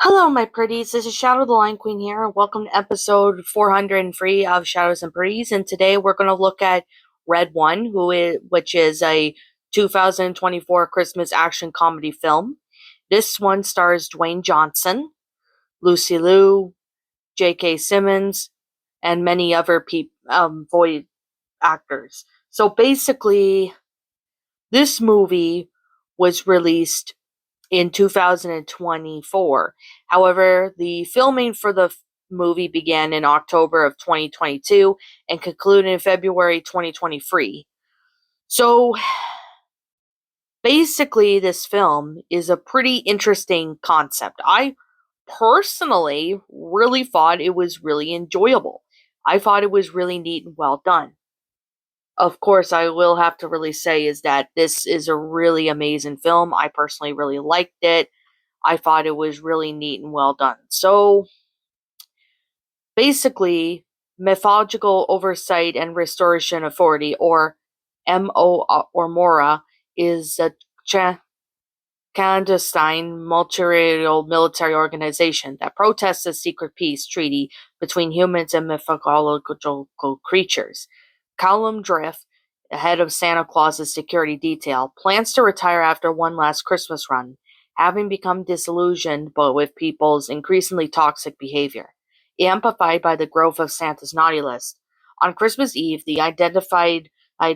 Hello, my pretties. This is Shadow the Lion Queen here. Welcome to episode 403 of Shadows and Pretties. And today we're going to look at Red One, which is a 2024 Christmas action comedy film. This one stars Dwayne Johnson, Lucy Liu, J.K. Simmons, and many other voice actors. So basically, this movie was released in 2024. However, the filming for the movie began in October of 2022 and concluded in February 2023. So basically, this film is a pretty interesting concept. I personally really thought it was really enjoyable. I thought it was really neat and well done. Of course, I will have to really say is that this is a really amazing film. I personally really liked it. I thought it was really neat and well done. So basically, Mythological Oversight and Restoration Authority, or MO or MORA, is a clandestine multiracial military organization that protests a secret peace treaty between humans and mythological creatures. Callum Drift, the head of Santa Claus's security detail, plans to retire after one last Christmas run, having become disillusioned but with people's increasingly toxic behavior, amplified by the growth of Santa's naughty list. On Christmas Eve, the identified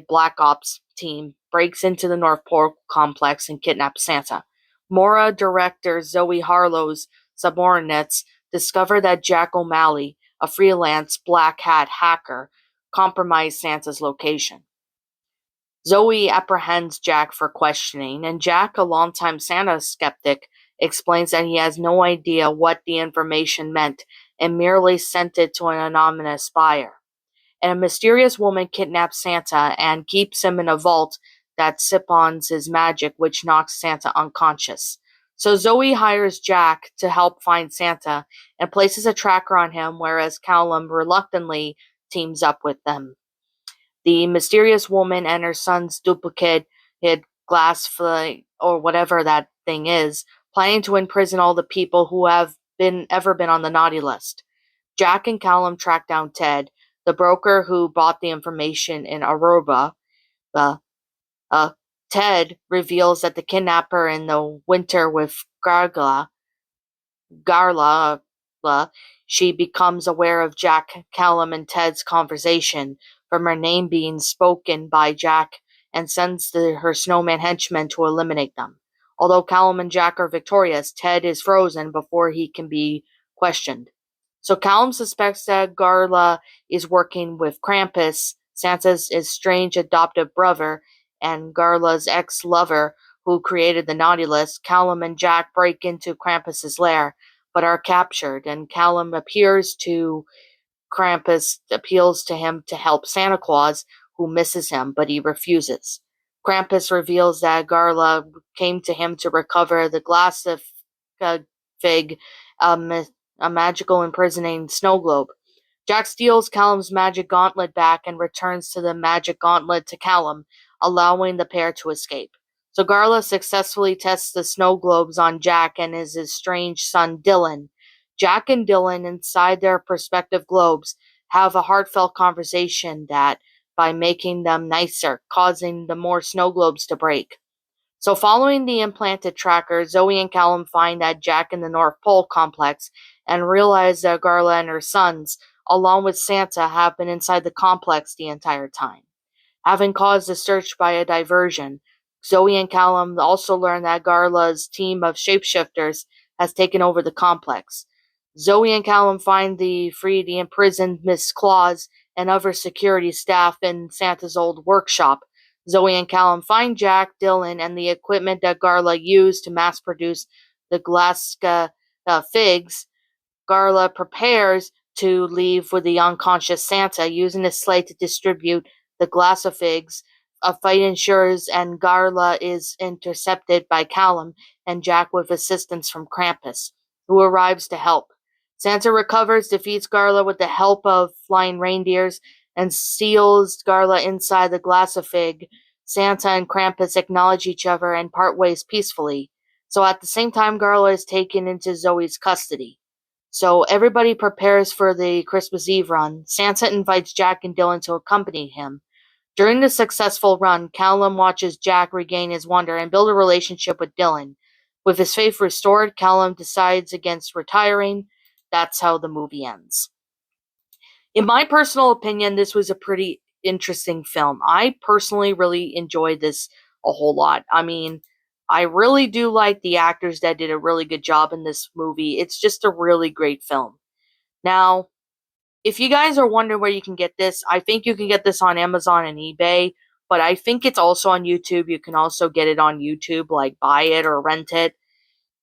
Black Ops team breaks into the North Pole complex and kidnaps Santa. Mora director Zoe Harlow's subordinates discover that Jack O'Malley, a freelance black hat hacker, compromised Santa's location. Zoe apprehends Jack for questioning, and Jack, a longtime Santa skeptic, explains that he has no idea what the information meant and merely sent it to an anonymous buyer. And a mysterious woman kidnaps Santa and keeps him in a vault that siphons his magic, which knocks Santa unconscious. So Zoe hires Jack to help find Santa and places a tracker on him, whereas Callum reluctantly teams up with them. The mysterious woman and her son's duplicate hid glassfly or whatever that thing is, planning to imprison all the people who have ever been on the naughty list. Jack and Callum track down Ted, the broker who bought the information in Aruba. Uh, uh, Ted reveals that the kidnapper in the winter with Garla, she becomes aware of Jack, Callum, and Ted's conversation from her name being spoken by Jack and sends her snowman henchmen to eliminate them. Although Callum and Jack are victorious, Ted is frozen before he can be questioned. So Callum suspects that Garla is working with Krampus, Santa's estranged adoptive brother, and Garla's ex-lover who created the naughty list. Callum and Jack break into Krampus's lair, but are captured, and Callum appeals to him to help Santa Claus, who misses him, but he refuses. Krampus reveals that Garla came to him to recover the glass of fig, a magical imprisoning snow globe. Jack steals Callum's magic gauntlet back and returns to the magic gauntlet to Callum, allowing the pair to escape. So Garla successfully tests the snow globes on Jack and his estranged son Dylan. Jack and Dylan, inside their respective globes, have a heartfelt conversation that, by making them nicer, causing the more snow globes to break. So following the implanted tracker, Zoe and Callum find that Jack in the North Pole complex and realize that Garla and her sons, along with Santa, have been inside the complex the entire time. Having caused a search by a diversion, Zoe and Callum also learn that Garla's team of shapeshifters has taken over the complex. Zoe and Callum find free the imprisoned Miss Claus and other security staff in Santa's old workshop. Zoe and Callum find Jack, Dylan, and the equipment that Garla used to mass produce the Glaska figs. Garla prepares to leave with the unconscious Santa, using a sleigh to distribute the Glassa figs. A fight ensures, and Garla is intercepted by Callum and Jack with assistance from Krampus, who arrives to help. Santa recovers, defeats Garla with the help of flying reindeers, and seals Garla inside the Glassa fig. Santa and Krampus acknowledge each other and part ways peacefully. So at the same time, Garla is taken into Zoe's custody. So everybody prepares for the Christmas Eve run. Santa invites Jack and Dylan to accompany him. During the successful run, Callum watches Jack regain his wonder and build a relationship with Dylan. With his faith restored, Callum decides against retiring. That's how the movie ends. In my personal opinion, this was a pretty interesting film. I personally really enjoyed this a whole lot. I mean, I really do like the actors that did a really good job in this movie. It's just a really great film. Now, if you guys are wondering where you can get this, I think you can get this on Amazon and eBay, but I think it's also on YouTube. You can also get it on YouTube, like buy it or rent it.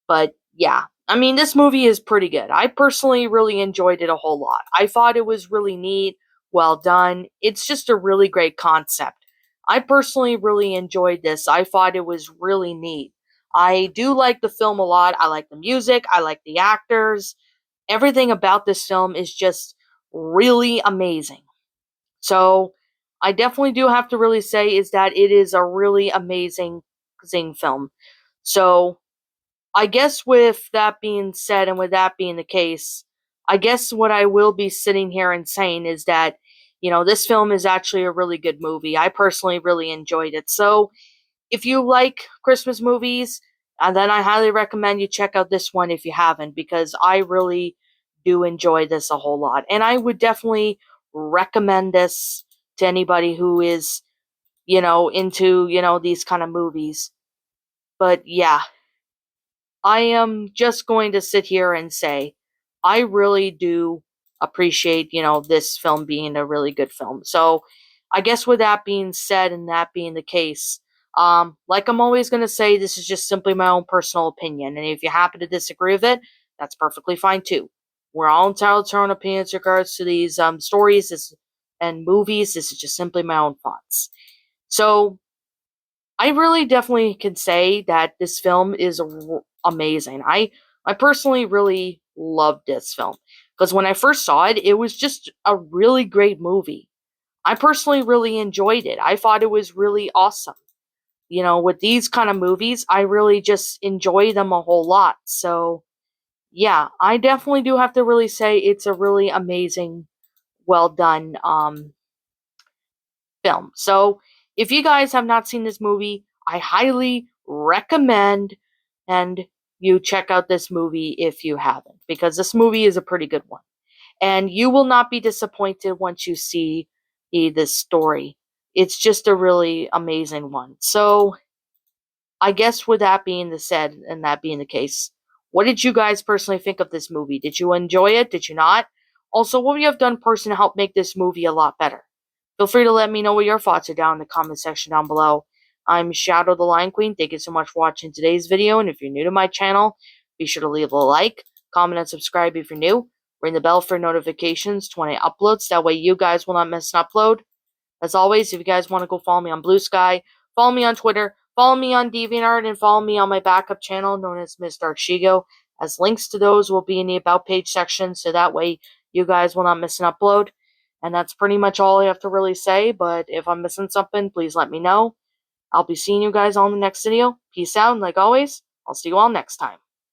But yeah, I mean, this movie is pretty good. I personally really enjoyed it a whole lot. I thought it was really neat, well done. It's just a really great concept. I personally really enjoyed this. I thought it was really neat. I do like the film a lot. I like the music, I like the actors. Everything about this film is just really amazing. So, I definitely do have to really say is that it is a really amazing film. So, I guess with that being said, and with that being the case, I guess what I will be sitting here and saying is that, this film is actually a really good movie. I personally really enjoyed it. So, if you like Christmas movies, then I highly recommend you check out this one if you haven't, because I really do enjoy this a whole lot. And I would definitely recommend this to anybody who is, into, these kind of movies. But yeah, I am just going to sit here and say I really do appreciate, this film being a really good film. So I guess with that being said and that being the case, like I'm always going to say, this is just simply my own personal opinion. And if you happen to disagree with it, that's perfectly fine too. We're all entitled to our own opinions in regards to these stories and movies. This is just simply my own thoughts. So I really definitely can say that this film is amazing. I personally really loved this film because when I first saw it, it was just a really great movie. I personally really enjoyed it. I thought it was really awesome. With these kind of movies, I really just enjoy them a whole lot. So, yeah, I definitely do have to really say it's a really amazing, well done film. So, if you guys have not seen this movie, I highly recommend and you check out this movie if you haven't, because this movie is a pretty good one. And you will not be disappointed once you see this story. It's just a really amazing one. So, I guess with that being the said and that being the case, what did you guys personally think of this movie? Did you enjoy it? Did you not? Also, what would you have done personally to help make this movie a lot better? Feel free to let me know what your thoughts are down in the comment section down below. I'm Shadow the Lion Queen. Thank you so much for watching today's video. And if you're new to my channel, be sure to leave a like, comment, and subscribe if you're new. Ring the bell for notifications to when I upload, so that way you guys will not miss an upload. As always, if you guys want to go follow me on Blue Sky, follow me on Twitter, follow me on DeviantArt, and follow me on my backup channel known as Miss Dark Shigo, as links to those will be in the About page section, so that way you guys will not miss an upload. And that's pretty much all I have to really say, but if I'm missing something, please let me know. I'll be seeing you guys on the next video. Peace out, and like always, I'll see you all next time.